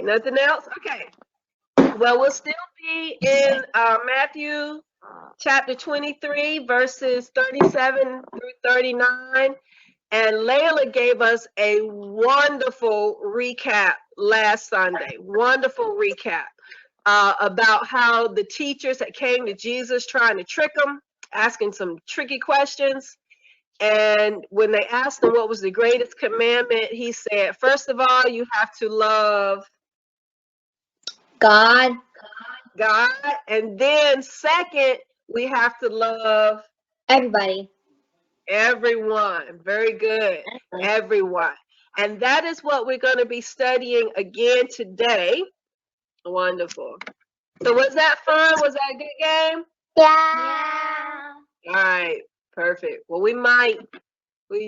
Nothing else? Okay. Well, we'll still be in Matthew chapter 23, verses 37 through 39. And Layla gave us a wonderful recap last Sunday. Wonderful recap about how the teachers that came to Jesus trying to trick him, asking some tricky questions. And when they asked him what was the greatest commandment, he said, first of all, you have to love God. God. And then second, we have to love Everybody. everyone. Very good. Everyone. And that is what we're going to be studying again today. Wonderful. So was that fun? Was that a good game? Yeah. All right. Perfect. Well, we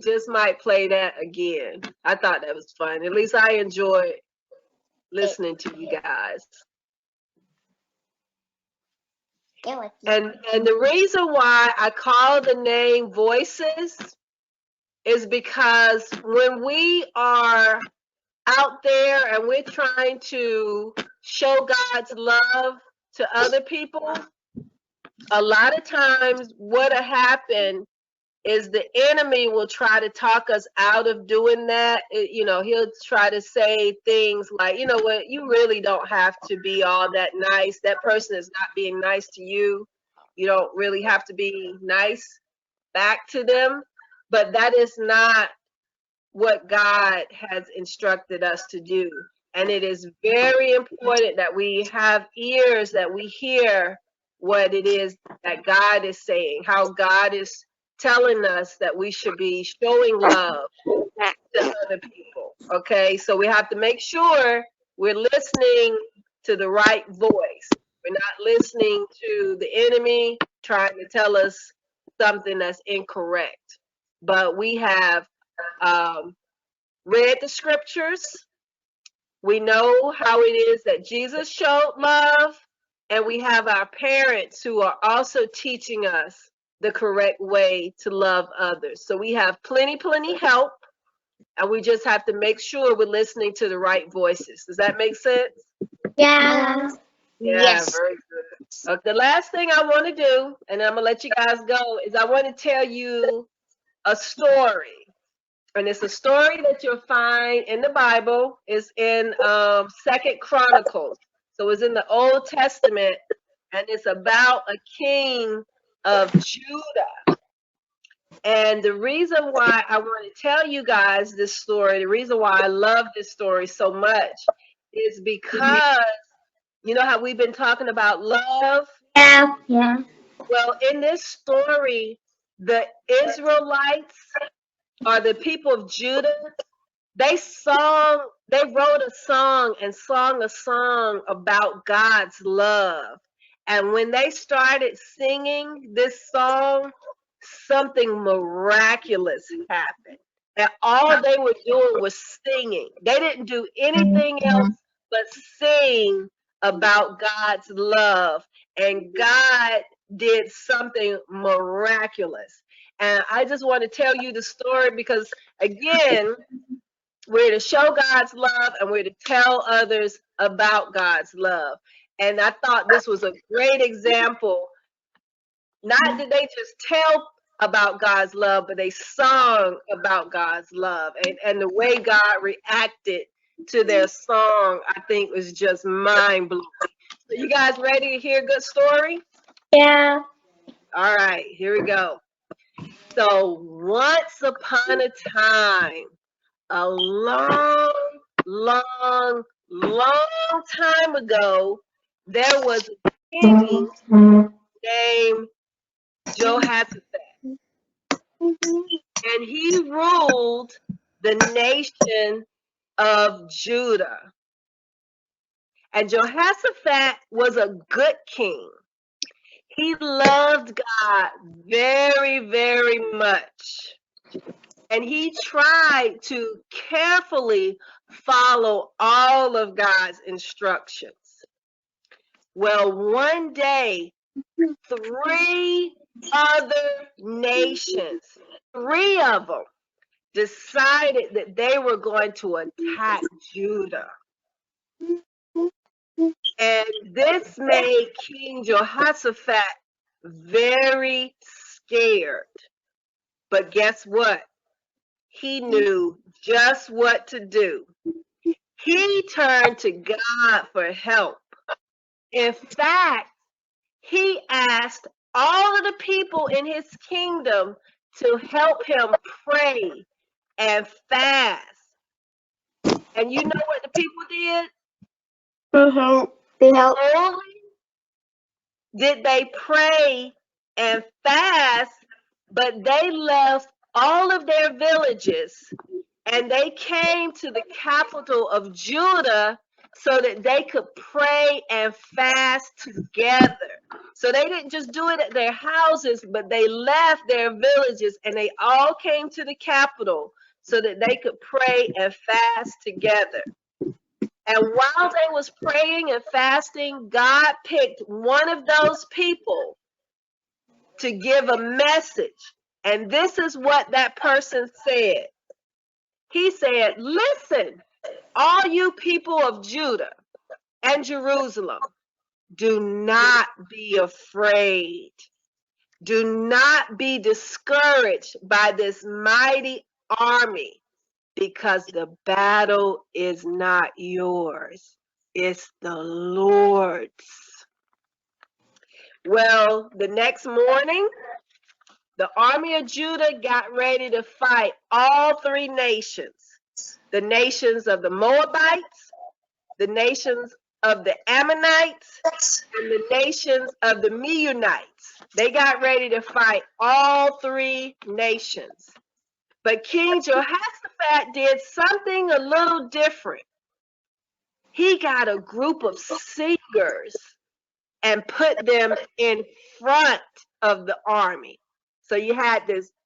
just might play that again. I thought that was fun. At least I enjoyed listening to you guys. And the reason why I call the name Voices is because when we are out there and we're trying to show God's love to other people, a lot of times what'll happen is the enemy will try to talk us out of doing that. He'll try to say things like, you know what, you really don't have to be all that nice. That person is not being nice to you. You don't really have to be nice back to them. But that is not what God has instructed us to do. And it is very important that we have ears that we hear what it is that God is saying, how God is telling us that we should be showing love to other people. Okay, so we have to make sure we're listening to the right voice. We're not listening to the enemy trying to tell us something that's incorrect. But we have read the scriptures. We know how it is that Jesus showed love, and we have our parents who are also teaching us the correct way to love others. So we have plenty help, and we just have to make sure we're listening to the right voices. Does that make sense? Yeah. Yeah, Yes. very good. Okay, the last thing I want to do, and I'm going to let you guys go, is I want to tell you a story. And it's a story that you'll find in the Bible. It's in Second Chronicles. So it's in the Old Testament, and it's about a king of Judah. And the reason why I want to tell you guys this story, the reason why I love this story so much is because you know how we've been talking about love? Yeah. Yeah. Well, in this story, the Israelites or the people of Judah, they wrote a song and sung a song about God's love. And when they started singing this song, something miraculous happened. And all they were doing was singing. They didn't do anything else but sing about God's love. And God did something miraculous. And I just want to tell you the story because, again, we're to show God's love and we're to tell others about God's love. And I thought this was a great example. Not did they just tell about God's love, but they sung about God's love. And the way God reacted to their song, I think was just mind blowing. So you guys ready to hear a good story? Yeah. All right, here we go. So once upon a time, a long time ago, there was a king named Jehoshaphat, and he ruled the nation of Judah. And Jehoshaphat was a good king. He loved God very, very much. And he tried to carefully follow all of God's instructions. Well, one day, 3 other nations, 3 of them, decided that they were going to attack Judah. And this made King Jehoshaphat very scared. But guess what? He knew just what to do. He turned to God for help. In fact, he asked all of the people in his kingdom to help him pray and fast. And you know what the people did? They help. Only did they pray and fast, but they left all of their villages and they came to the capital of Judah so that they could pray and fast together. So they didn't just do it at their houses, but they left their villages and they all came to the capital so that they could pray and fast together. And while they was praying and fasting, God picked one of those people to give a message. And this is what that person said. He said, listen, all you people of Judah and Jerusalem, do not be afraid. Do not be discouraged by this mighty army, because the battle is not yours. It's the Lord's. Well, the next morning, the army of Judah got ready to fight all three nations. The nations of the Moabites, the nations of the Ammonites, and the nations of the Meunites. They got ready to fight all three nations. But King Jehoshaphat did something a little different. He got a group of singers and put them in front of the army. So you had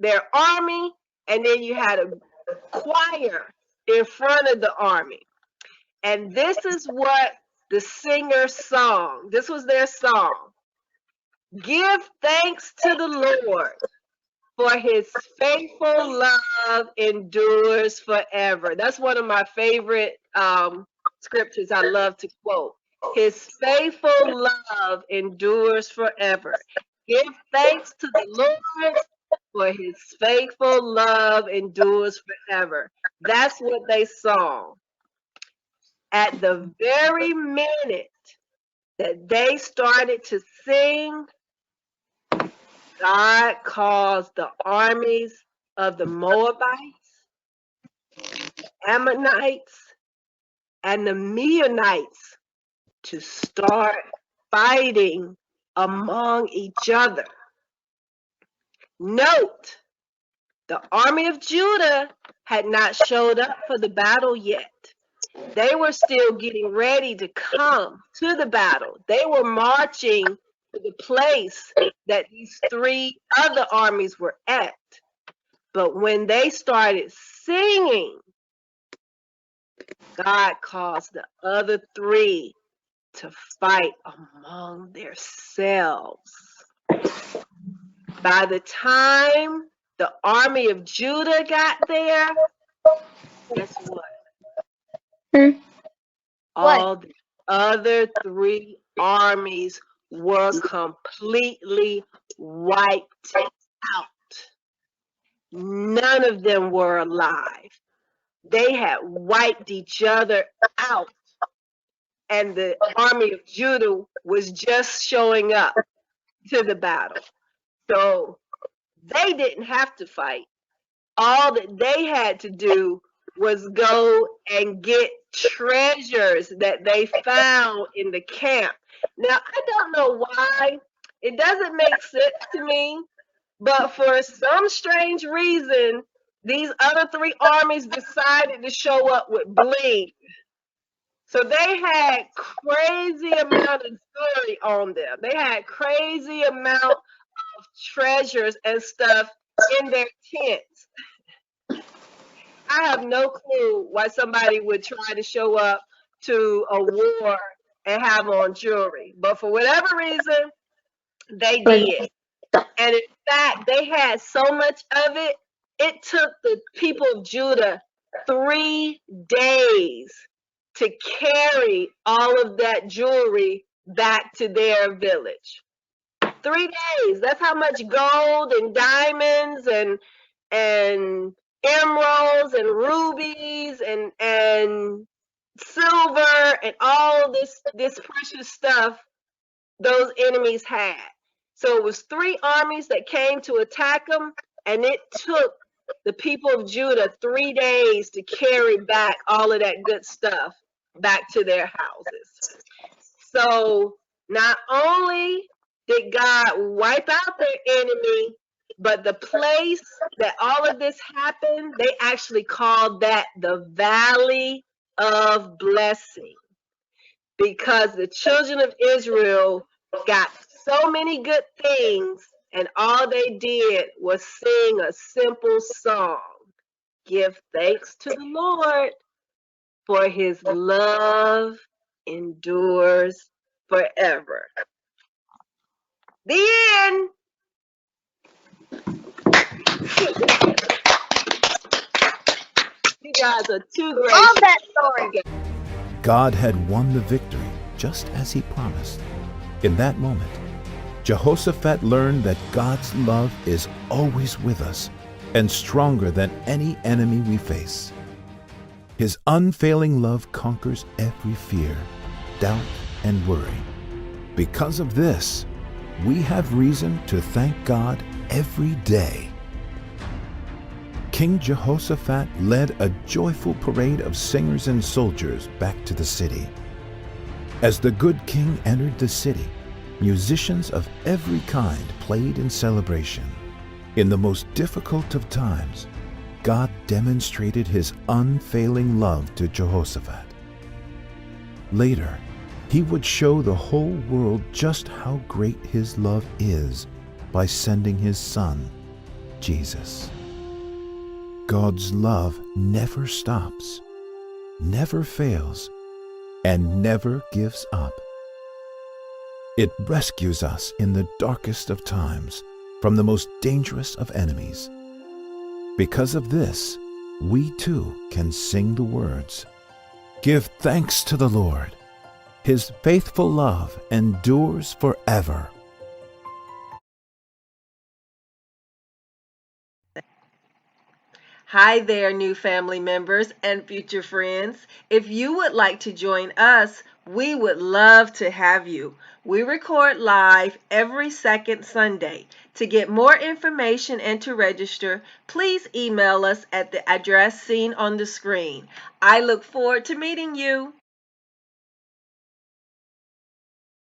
their army, and then you had a choir in front of the army. And this is what the singers sung. This was their song. Give thanks to the Lord, for his faithful love endures forever. That's one of my favorite scriptures I love to quote. His faithful love endures forever. Give thanks to the Lord, for his faithful love endures forever. That's what they sang. At the very minute that they started to sing, God caused the armies of the Moabites, Ammonites, and the Meunites to start fighting among each other. Note, the army of Judah had not showed up for the battle yet. They were still getting ready to come to the battle. They were marching to the place that these three other armies were at. But when they started singing, God caused the other three to fight among themselves. By the time the army of Judah got there, guess what? All the other three armies were completely wiped out. None of them were alive. They had wiped each other out. And the army of Judah was just showing up to the battle. So they didn't have to fight. All that they had to do was go and get treasures that they found in the camp. Now, I don't know why. It doesn't make sense to me, but for some strange reason, these other three armies decided to show up with bling. So they had crazy amount of jewelry on them. They had crazy amount of treasures and stuff in their tents. I have no clue why somebody would try to show up to a war and have on jewelry. But for whatever reason, they did. And in fact, they had so much of it, it took the people of Judah 3 days to carry all of that jewelry back to their village. 3 days. That's how much gold and diamonds and emeralds and rubies and silver and all this precious stuff those enemies had. So it was 3 armies that came to attack them, and it took the people of Judah 3 days to carry back all of that good stuff back to their houses. So not only did God wipe out their enemy, but the place that all of this happened, they actually called that the Valley of Blessing, because the children of Israel got so many good things, and all they did was sing a simple song. Give thanks to the Lord, for his love endures forever. The end. You guys are too great. Love that story. God had won the victory just as he promised. In that moment, Jehoshaphat learned that God's love is always with us and stronger than any enemy we face. His unfailing love conquers every fear, doubt, and worry. Because of this, we have reason to thank God every day. King Jehoshaphat led a joyful parade of singers and soldiers back to the city. As the good king entered the city, musicians of every kind played in celebration. In the most difficult of times, God demonstrated his unfailing love to Jehoshaphat. Later, he would show the whole world just how great his love is by sending his son, Jesus. God's love never stops, never fails, and never gives up. It rescues us in the darkest of times from the most dangerous of enemies. Because of this, we too can sing the words, "Give thanks to the Lord. His faithful love endures forever." Hi there, new family members and future friends. If you would like to join us, we would love to have you. We record live every second Sunday. To get more information and to register, please email us at the address seen on the screen. I look forward to meeting you.